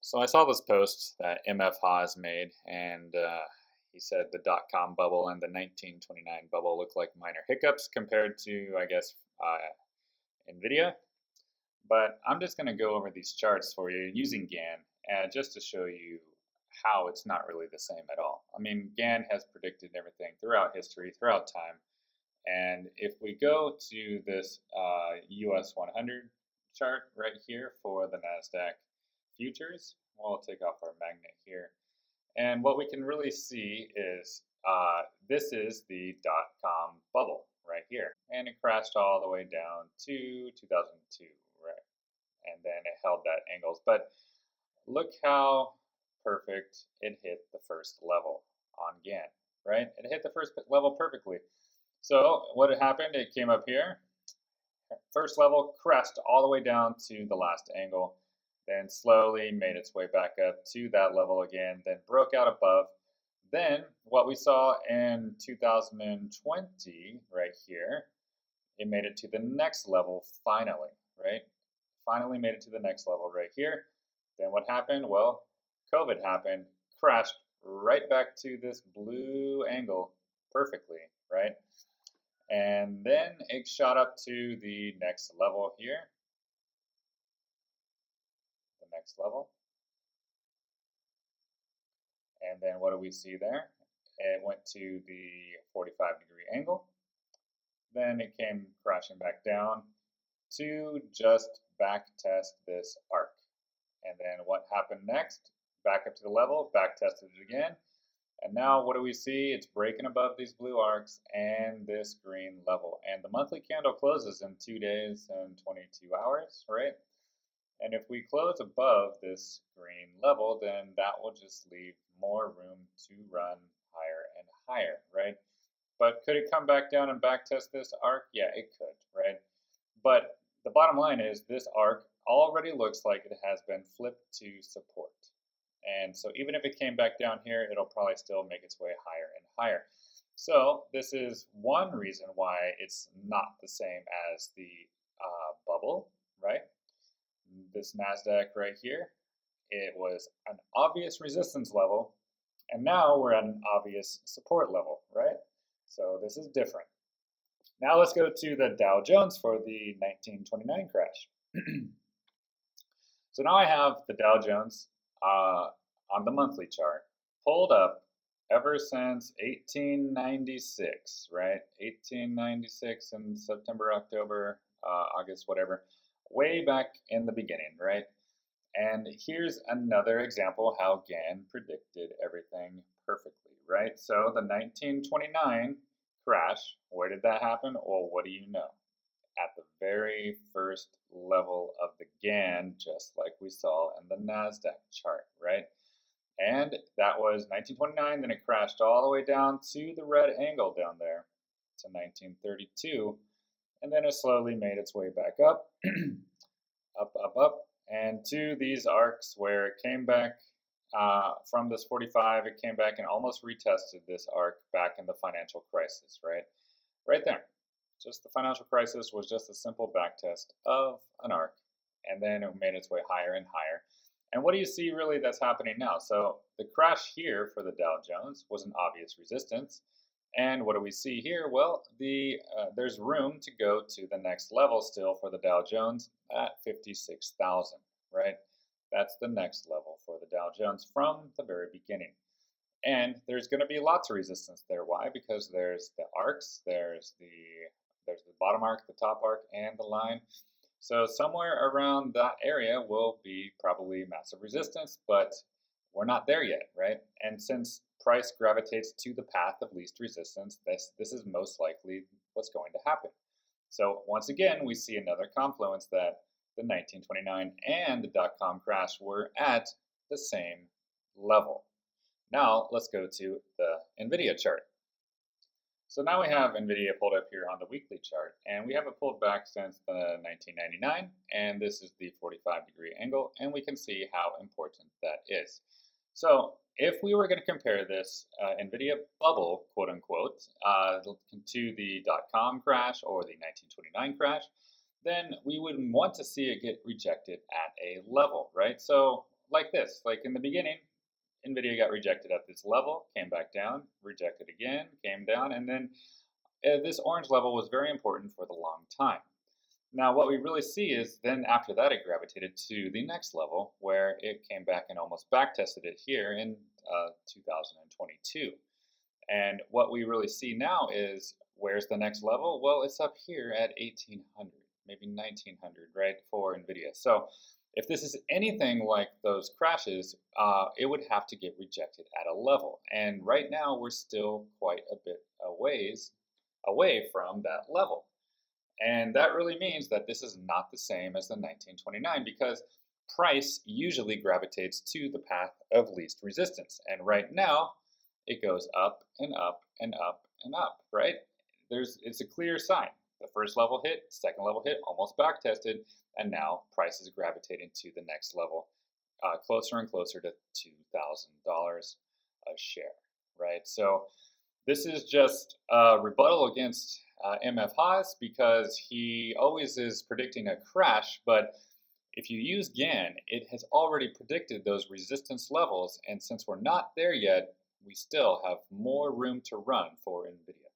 So I saw this post that MF Haas made, and he said the dot-com bubble and the 1929 bubble look like minor hiccups compared to, I guess, NVDA. But I'm just going to go over these charts for you using GAN, just to show you how it's not really the same at all. I mean, GAN has predicted everything throughout history, throughout time. And if we go to this US 100 chart right here for the NASDAQ futures, we'll take off our magnet here. And what we can really see is this is the dot-com bubble right here. And it crashed all the way down to 2002, right? And then it held that angles. But look how perfect it hit the first level on GAN, right? It hit the first level perfectly. So what happened, it came up here, first level, crashed all the way down to the last angle, then slowly made its way back up to that level again, then broke out above. Then what we saw in 2020 right here, it made it to the next level finally, right? Finally made it to the next level right here. Then what happened? Well, COVID happened, crashed right back to this blue angle perfectly, right? And then it shot up to the next level here. The next level. And then what do we see there? It went to the 45-degree angle. Then it came crashing back down to just back test this arc. And then what happened next? Back up to the level, back tested it again. And now what do we see? It's breaking above these blue arcs and this green level. And the monthly candle closes in 2 days and 22 hours, right? And if we close above this green level, then that will just leave more room to run higher and higher, right? But could it come back down and back test this arc? Yeah, it could, right? But the bottom line is this arc already looks like it has been flipped to support. And so even if it came back down here, it'll probably still make its way higher and higher. So this is one reason why it's not the same as the bubble, right? This NASDAQ right here, it was an obvious resistance level, and now we're at an obvious support level, right? So this is different. Now let's go to the Dow Jones for the 1929 crash. So now I have the Dow Jones on the monthly chart, pulled up ever since 1896, right? 1896 in September, October, August, whatever, way back in the beginning, right? And here's another example how GAN predicted everything perfectly, right? So the 1929 crash, where did that happen? Well, what do you know? At the very first level of the GAN, just like we saw in the NASDAQ chart, right? And that was 1929, then it crashed all the way down to the red angle down there to 1932, and then it slowly made its way back up, up, and to these arcs where it came back from this 45, it came back and almost retested this arc back in the financial crisis, right? Right there. Just the financial crisis was just a simple back test of an arc, and then it made its way higher and higher. And what do you see really that's happening now? So the crash here for the Dow Jones was an obvious resistance. And what do we see here? Well, there's room to go to the next level still for the Dow Jones at 56,000, right? That's the next level for the Dow Jones from the very beginning. And there's going to be lots of resistance there. Why? Because there's the arcs, there's the bottom arc, the top arc, and the line. So somewhere around that area will be probably massive resistance, but we're not there yet, right? And since price gravitates to the path of least resistance, this is most likely what's going to happen. So once again, we see another confluence that the 1929 and the dot-com crash were at the same level. Now let's go to the NVDA chart. So now we have NVIDIA pulled up here on the weekly chart, and we have it pulled back since the 1999, and this is the 45-degree angle, and we can see how important that is. So if we were going to compare this NVIDIA bubble, quote unquote, to the dot-com crash or the 1929 crash, then we would want to see it get rejected at a level, right? So like this. Like in the beginning, NVIDIA got rejected at this level, came back down, rejected again, came down, and then this orange level was very important for the long time. Now, what we really see is then after that, it gravitated to the next level where it came back and almost back tested it here in 2022. And what we really see now is where's the next level? Well, it's up here at 1800, maybe 1900, right, for NVIDIA. So if this is anything like those crashes, it would have to get rejected at a level. And right now, we're still quite a bit away from that level. And that really means that this is not the same as the 1929 because price usually gravitates to the path of least resistance. And right now, it goes up and up and up and up, right? It's a clear sign. The first level hit, second level hit, almost back tested, and now price is gravitating to the next level, closer and closer to $2,000 a share, right? So this is just a rebuttal against MF Haas because he always is predicting a crash, but if you use GAN, it has already predicted those resistance levels, and since we're not there yet, we still have more room to run for NVIDIA.